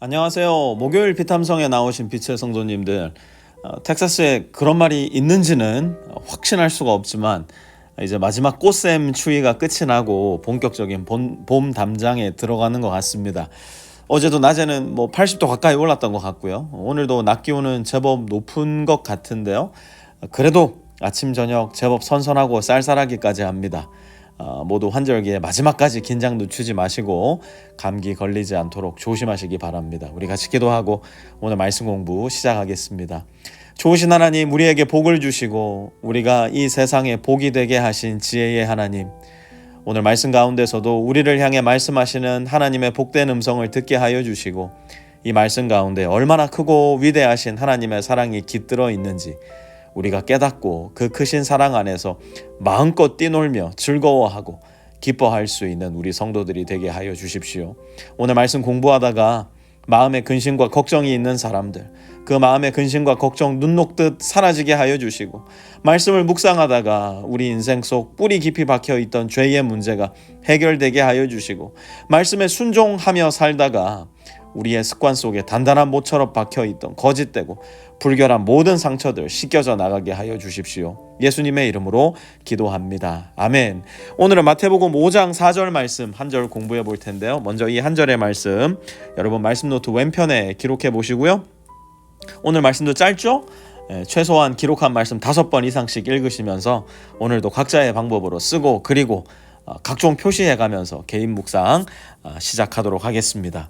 안녕하세요. 목요일 피탐성에 나오신 빛의 성도님들, 텍사스에 그런 말이 있는지는 확신할 수가 없지만 이제 마지막 꽃샘 추위가 끝이 나고 본격적인 봄 담장에 들어가는 것 같습니다. 어제도 낮에는 80도 가까이 올랐던 것 같고요. 오늘도 낮 기온은 제법 높은 것 같은데요. 그래도 아침 저녁 제법 선선하고 쌀쌀하기까지 합니다. 모두 환절기에 마지막까지 긴장 늦추지 마시고 감기 걸리지 않도록 조심하시기 바랍니다. 우리 같이 기도하고 오늘 말씀 공부 시작하겠습니다. 좋으신 하나님, 우리에게 복을 주시고 우리가 이 세상에 복이 되게 하신 지혜의 하나님, 오늘 말씀 가운데서도 우리를 향해 말씀하시는 하나님의 복된 음성을 듣게 하여 주시고 이 말씀 가운데 얼마나 크고 위대하신 하나님의 사랑이 깃들어 있는지 우리가 깨닫고 그 크신 사랑 안에서 마음껏 뛰놀며 즐거워하고 기뻐할 수 있는 우리 성도들이 되게 하여 주십시오. 오늘 말씀 공부하다가 마음에 근심과 걱정이 있는 사람들, 그 마음의 근심과 걱정 눈 녹듯 사라지게 하여 주시고, 말씀을 묵상하다가 우리 인생 속 뿌리 깊이 박혀있던 죄의 문제가 해결되게 하여 주시고, 말씀에 순종하며 살다가 우리의 습관 속에 단단한 모처럼 박혀있던 거짓되고 불결한 모든 상처들 씻겨져 나가게 하여 주십시오. 예수님의 이름으로 기도합니다. 아멘. 오늘은 마태복음 5장 4절 말씀 한 절 공부해 볼 텐데요. 먼저 이 한 절의 말씀 여러분 말씀 노트 왼편에 기록해 보시고요. 오늘 말씀도 짧죠? 최소한 기록한 말씀 5번 이상씩 읽으시면서 오늘도 각자의 방법으로 쓰고 그리고 각종 표시해 가면서 개인 묵상 시작하도록 하겠습니다.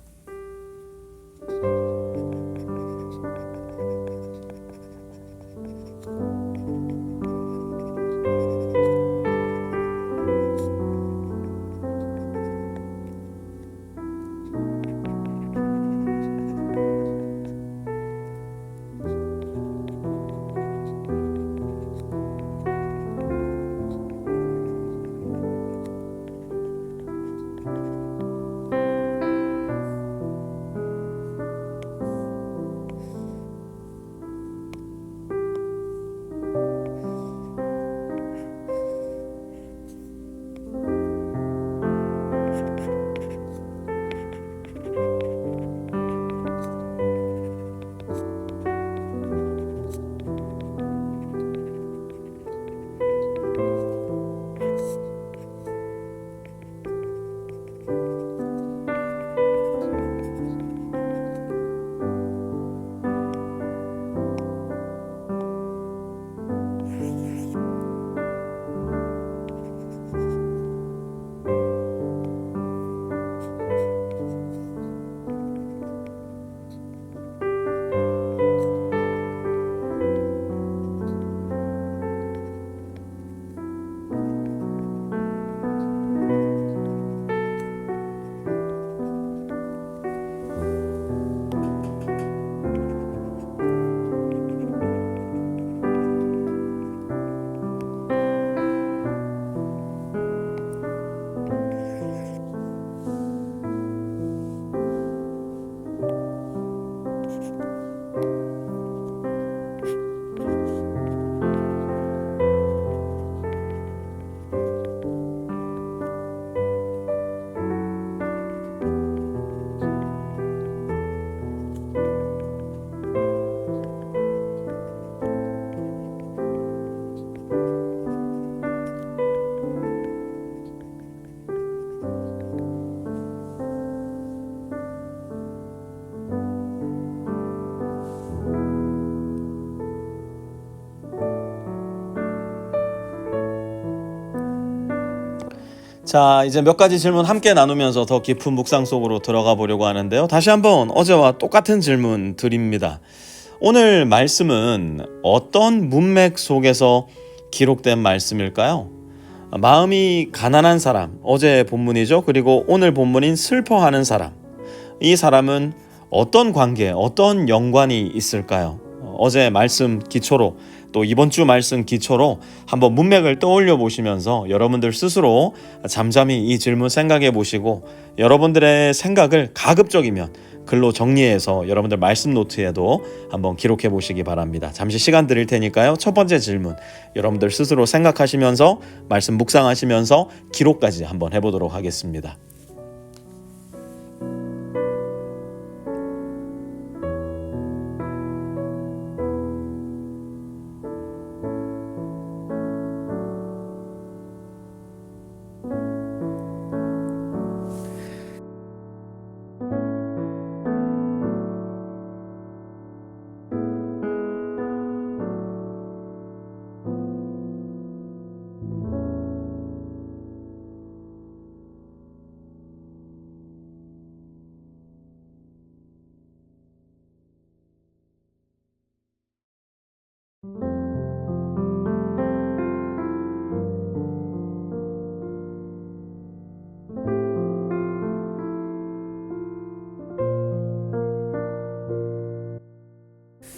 자, 이제 몇 가지 질문 함께 나누면서 더 깊은 묵상 속으로 들어가 보려고 하는데요. 다시 한번 어제와 똑같은 질문 드립니다. 오늘 말씀은 어떤 문맥 속에서 기록된 말씀일까요? 마음이 가난한 사람, 어제 본문이죠. 그리고 오늘 본문인 슬퍼하는 사람. 이 사람은 어떤 관계, 어떤 연관이 있을까요? 어제 말씀 기초로 또 이번 주 말씀 기초로 한번 문맥을 떠올려 보시면서 여러분들 스스로 잠잠히 이 질문 생각해 보시고 여러분들의 생각을 가급적이면 글로 정리해서 여러분들 말씀 노트에도 한번 기록해 보시기 바랍니다. 잠시 시간 드릴 테니까요. 첫 번째 질문 여러분들 스스로 생각하시면서 말씀 묵상하시면서 기록까지 한번 해보도록 하겠습니다.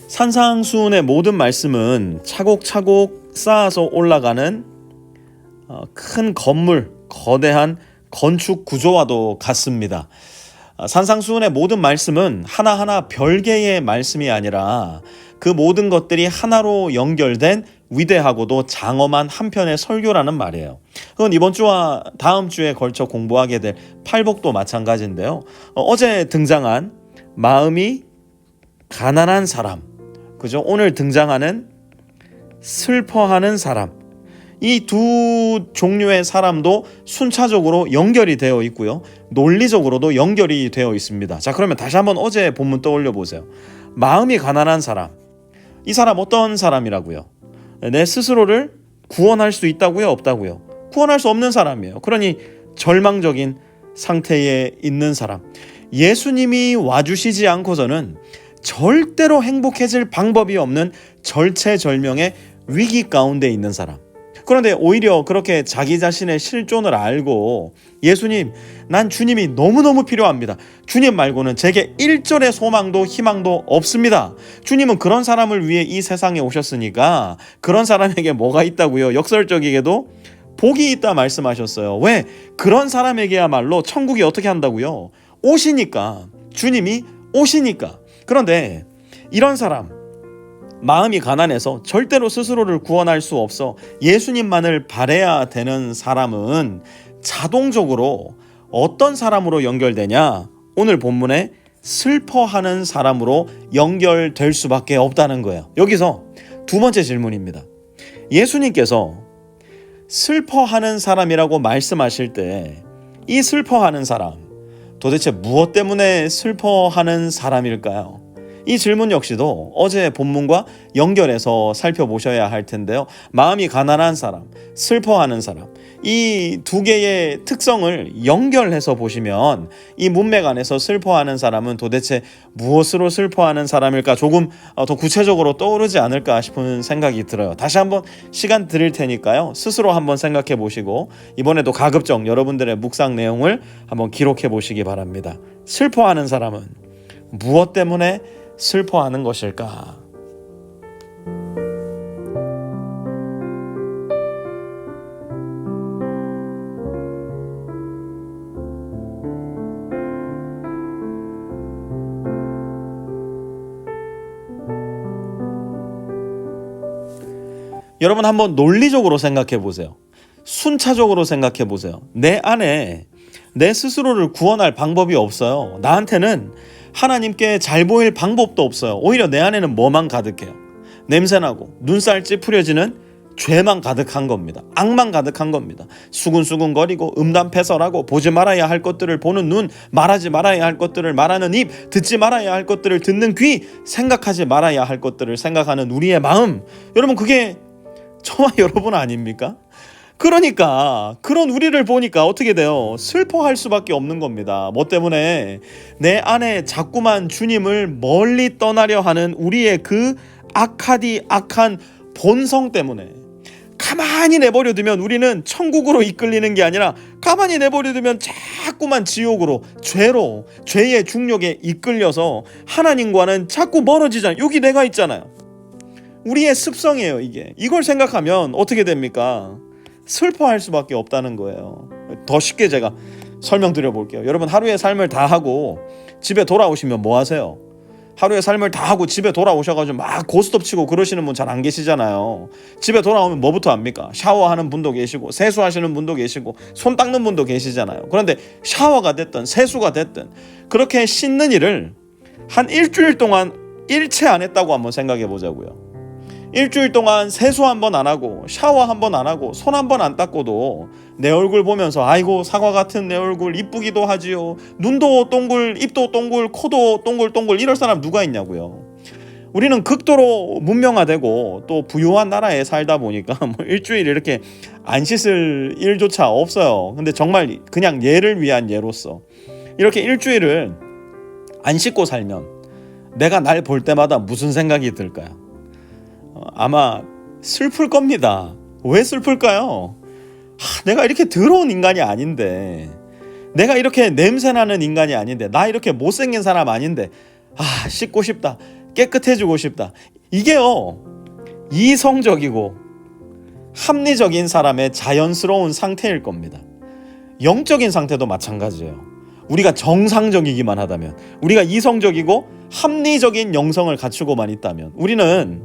산상수훈의 모든 말씀은 차곡차곡 쌓아서 올라가는 큰 건물, 거대한 건축 구조와도 같습니다. 산상수훈의 모든 말씀은 하나하나 별개의 말씀이 아니라 그 모든 것들이 하나로 연결된 위대하고도 장엄한 한 편의 설교라는 말이에요. 그건 이번 주와 다음 주에 걸쳐 공부하게 될 팔복도 마찬가지인데요. 어제 등장한 마음이 가난한 사람, 그죠? 오늘 등장하는 슬퍼하는 사람, 이 두 종류의 사람도 순차적으로 연결이 되어 있고요. 논리적으로도 연결이 되어 있습니다. 자, 그러면 다시 한번 어제 본문 떠올려 보세요. 마음이 가난한 사람, 이 사람 어떤 사람이라고요? 내 스스로를 구원할 수 있다고요? 없다고요? 구원할 수 없는 사람이에요. 그러니 절망적인 상태에 있는 사람. 예수님이 와주시지 않고서는 절대로 행복해질 방법이 없는 절체절명의 위기 가운데 있는 사람. 그런데 오히려 그렇게 자기 자신의 실존을 알고 예수님, 난 주님이 너무너무 필요합니다. 주님 말고는 제게 일절의 소망도 희망도 없습니다. 주님은 그런 사람을 위해 이 세상에 오셨으니까 그런 사람에게 뭐가 있다고요? 역설적이게도 복이 있다 말씀하셨어요. 왜? 그런 사람에게야말로 천국이 어떻게 한다고요? 오시니까. 주님이 오시니까. 그런데 이런 사람, 마음이 가난해서 절대로 스스로를 구원할 수 없어 예수님만을 바라야 되는 사람은 자동적으로 어떤 사람으로 연결되냐? 오늘 본문에 슬퍼하는 사람으로 연결될 수밖에 없다는 거예요. 여기서 두 번째 질문입니다. 예수님께서 슬퍼하는 사람이라고 말씀하실 때 이 슬퍼하는 사람, 도대체 무엇 때문에 슬퍼하는 사람일까요? 이 질문 역시도 어제 본문과 연결해서 살펴보셔야 할 텐데요. 마음이 가난한 사람, 슬퍼하는 사람, 이 두 개의 특성을 연결해서 보시면 이 문맥 안에서 슬퍼하는 사람은 도대체 무엇으로 슬퍼하는 사람일까 조금 더 구체적으로 떠오르지 않을까 싶은 생각이 들어요. 다시 한번 시간 드릴 테니까요. 스스로 한번 생각해 보시고 이번에도 가급적 여러분들의 묵상 내용을 한번 기록해 보시기 바랍니다. 슬퍼하는 사람은 무엇 때문에 슬퍼하는 것일까? 여러분 한번 논리적으로 생각해 보세요. 순차적으로 생각해 보세요. 내 안에 내 스스로를 구원할 방법이 없어요. 나한테는 하나님께 잘 보일 방법도 없어요. 오히려 내 안에는 뭐만 가득해요? 냄새나고 눈살 찌푸려지는 죄만 가득한 겁니다. 악만 가득한 겁니다. 수근수근거리고 음담패설하고 보지 말아야 할 것들을 보는 눈, 말하지 말아야 할 것들을 말하는 입, 듣지 말아야 할 것들을 듣는 귀, 생각하지 말아야 할 것들을 생각하는 우리의 마음. 여러분 그게 저와 여러분 아닙니까? 그러니까 그런 우리를 보니까 어떻게 돼요? 슬퍼할 수밖에 없는 겁니다. 뭐 때문에? 내 안에 자꾸만 주님을 멀리 떠나려 하는 우리의 그 악한 본성 때문에. 가만히 내버려 두면 우리는 천국으로 이끌리는 게 아니라 가만히 내버려 두면 자꾸만 지옥으로, 죄로, 죄의 중력에 이끌려서 하나님과는 자꾸 멀어지잖아요. 여기 내가 있잖아요. 우리의 습성이에요 이게. 이걸 생각하면 어떻게 됩니까? 슬퍼할 수밖에 없다는 거예요. 더 쉽게 제가 설명드려 볼게요. 여러분 하루의 삶을 다 하고 집에 돌아오시면 뭐 하세요? 하루의 삶을 다 하고 집에 돌아오셔가지고 막 고스톱 치고 그러시는 분 잘 안 계시잖아요. 집에 돌아오면 뭐부터 합니까? 샤워하는 분도 계시고 세수하시는 분도 계시고 손 닦는 분도 계시잖아요. 그런데 샤워가 됐든 세수가 됐든 그렇게 씻는 일을 한 일주일 동안 일체 안 했다고 한번 생각해 보자고요. 일주일 동안 세수 한 번 안 하고 샤워 한 번 안 하고 손 한 번 안 닦고도 내 얼굴 보면서 아이고 사과 같은 내 얼굴 이쁘기도 하지요. 눈도 동글, 입도 동글, 코도 동글동글 이럴 사람 누가 있냐고요. 우리는 극도로 문명화되고 또 부유한 나라에 살다 보니까 뭐 일주일 이렇게 안 씻을 일조차 없어요. 근데 정말 그냥 예를 위한 예로서 이렇게 일주일을 안 씻고 살면 내가 날 볼 때마다 무슨 생각이 들까요? 아마 슬플 겁니다. 왜 슬플까요? 내가 이렇게 더러운 인간이 아닌데, 내가 이렇게 냄새나는 인간이 아닌데, 나 이렇게 못생긴 사람 아닌데 씻고 싶다, 깨끗해지고 싶다. 이게요, 이성적이고 합리적인 사람의 자연스러운 상태일 겁니다. 영적인 상태도 마찬가지예요. 우리가 정상적이기만 하다면, 우리가 이성적이고 합리적인 영성을 갖추고만 있다면, 우리는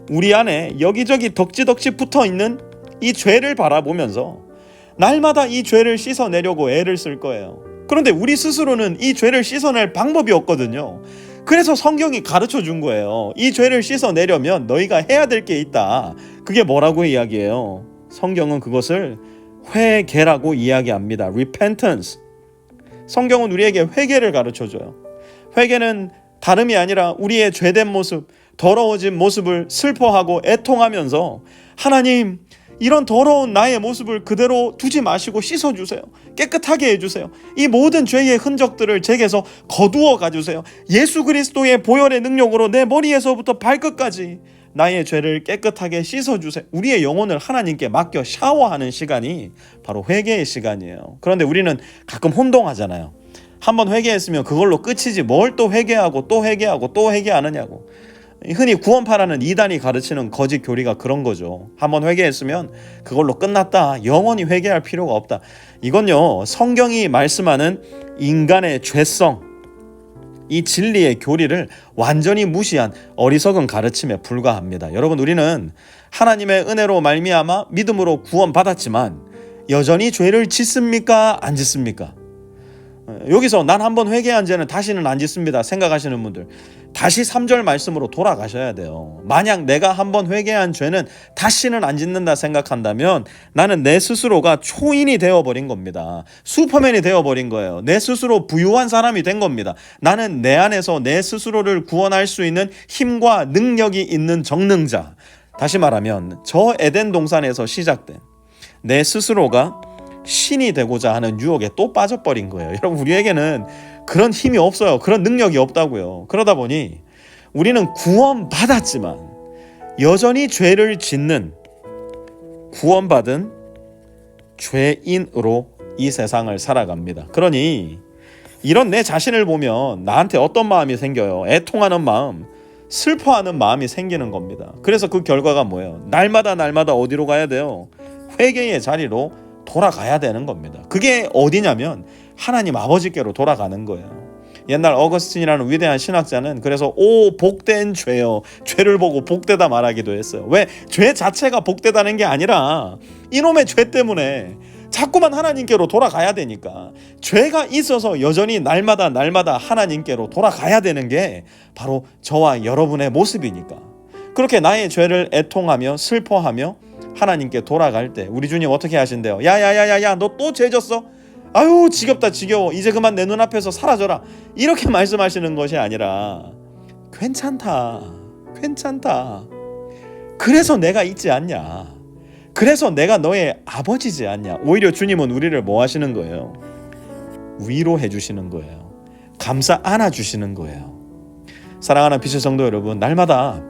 우리 안에 여기저기 덕지덕지 붙어있는 이 죄를 바라보면서 날마다 이 죄를 씻어내려고 애를 쓸 거예요. 그런데 우리 스스로는 이 죄를 씻어낼 방법이 없거든요. 그래서 성경이 가르쳐 준 거예요. 이 죄를 씻어내려면 너희가 해야 될 게 있다. 그게 뭐라고 이야기해요? 성경은 그것을 회개라고 이야기합니다. repentance. 성경은 우리에게 회개를 가르쳐줘요. 회개는 다름이 아니라 우리의 죄된 모습, 더러워진 모습을 슬퍼하고 애통하면서 하나님, 이런 더러운 나의 모습을 그대로 두지 마시고 씻어주세요. 깨끗하게 해주세요. 이 모든 죄의 흔적들을 제게서 거두어 가주세요. 예수 그리스도의 보혈의 능력으로 내 머리에서부터 발끝까지 나의 죄를 깨끗하게 씻어주세요. 우리의 영혼을 하나님께 맡겨 샤워하는 시간이 바로 회개의 시간이에요. 그런데 우리는 가끔 혼동하잖아요. 한번 회개했으면 그걸로 끝이지 뭘 또 회개하고 또 회개하고 또 회개하느냐고. 흔히 구원파라는 이단이 가르치는 거짓 교리가 그런 거죠. 한번 회개했으면 그걸로 끝났다. 영원히 회개할 필요가 없다. 이건요, 성경이 말씀하는 인간의 죄성, 이 진리의 교리를 완전히 무시한 어리석은 가르침에 불과합니다. 여러분, 우리는 하나님의 은혜로 말미암아 믿음으로 구원받았지만 여전히 죄를 짓습니까? 안 짓습니까? 여기서 난 한번 회개한 죄는 다시는 안 짓습니다 생각하시는 분들, 다시 3절 말씀으로 돌아가셔야 돼요. 만약 내가 한번 회개한 죄는 다시는 안 짓는다 생각한다면 나는 내 스스로가 초인이 되어버린 겁니다. 슈퍼맨이 되어버린 거예요. 내 스스로 부유한 사람이 된 겁니다. 나는 내 안에서 내 스스로를 구원할 수 있는 힘과 능력이 있는 정능자. 다시 말하면 저 에덴 동산에서 시작된 내 스스로가 신이 되고자 하는 유혹에 또 빠져버린 거예요. 여러분, 우리에게는 그런 힘이 없어요. 그런 능력이 없다고요. 그러다 보니 우리는 구원받았지만 여전히 죄를 짓는 구원받은 죄인으로 이 세상을 살아갑니다. 그러니 이런 내 자신을 보면 나한테 어떤 마음이 생겨요? 애통하는 마음, 슬퍼하는 마음이 생기는 겁니다. 그래서 그 결과가 뭐예요? 날마다 어디로 가야 돼요? 회개의 자리로 돌아가야 되는 겁니다. 그게 어디냐면 하나님 아버지께로 돌아가는 거예요. 옛날 어거스틴이라는 위대한 신학자는 그래서 오 복된 죄요, 죄를 보고 복되다 말하기도 했어요. 왜? 죄 자체가 복되다는 게 아니라 이놈의 죄 때문에 자꾸만 하나님께로 돌아가야 되니까, 죄가 있어서 여전히 날마다 하나님께로 돌아가야 되는 게 바로 저와 여러분의 모습이니까, 그렇게 나의 죄를 애통하며 슬퍼하며 하나님께 돌아갈 때 우리 주님 어떻게 하신대요? 야야야야야, 너 또 죄 졌어? 아유 지겹다 지겨워, 이제 그만 내 눈앞에서 사라져라, 이렇게 말씀하시는 것이 아니라 괜찮다, 그래서 내가 있지 않냐, 그래서 내가 너의 아버지지 않냐. 오히려 주님은 우리를 뭐 하시는 거예요? 위로해 주시는 거예요. 감싸 안아 주시는 거예요. 사랑하는 빛의 성도 여러분, 날마다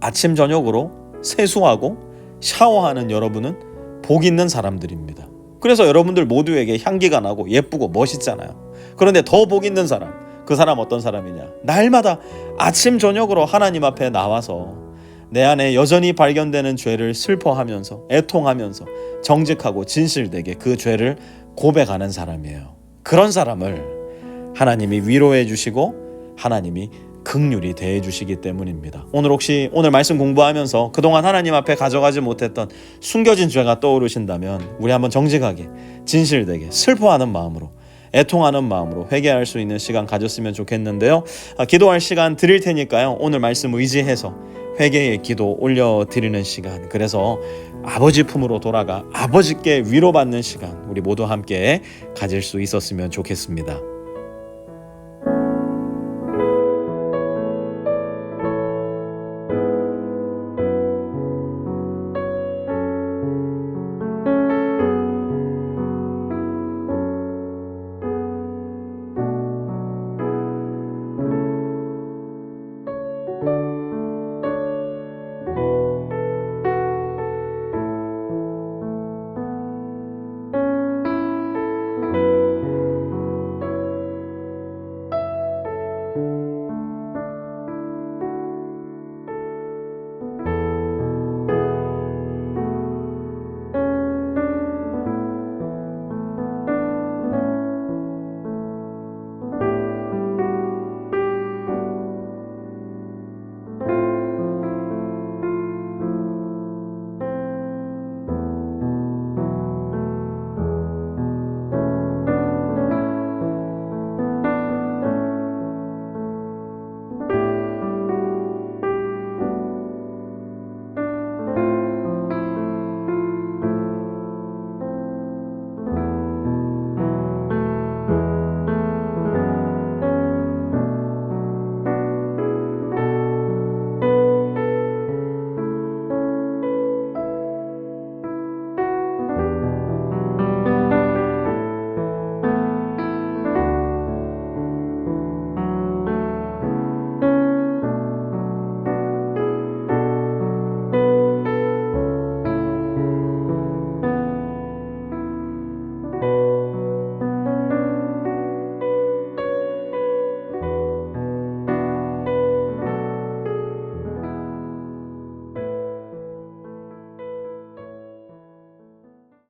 아침 저녁으로 세수하고 샤워하는 여러분은 복 있는 사람들입니다. 그래서 여러분들 모두에게 향기가 나고 예쁘고 멋있잖아요. 그런데 더 복 있는 사람, 그 사람 어떤 사람이냐? 날마다 아침 저녁으로 하나님 앞에 나와서 내 안에 여전히 발견되는 죄를 슬퍼하면서 애통하면서 정직하고 진실되게 그 죄를 고백하는 사람이에요. 그런 사람을 하나님이 위로해 주시고 하나님이 긍휼히 대해 주시기 때문입니다. 오늘 혹시 오늘 말씀 공부하면서 그동안 하나님 앞에 가져가지 못했던 숨겨진 죄가 떠오르신다면 우리 한번 정직하게 진실되게 슬퍼하는 마음으로 애통하는 마음으로 회개할 수 있는 시간 가졌으면 좋겠는데요. 기도할 시간 드릴 테니까요. 오늘 말씀 의지해서 회개의 기도 올려드리는 시간, 그래서 아버지 품으로 돌아가 아버지께 위로받는 시간 우리 모두 함께 가질 수 있었으면 좋겠습니다.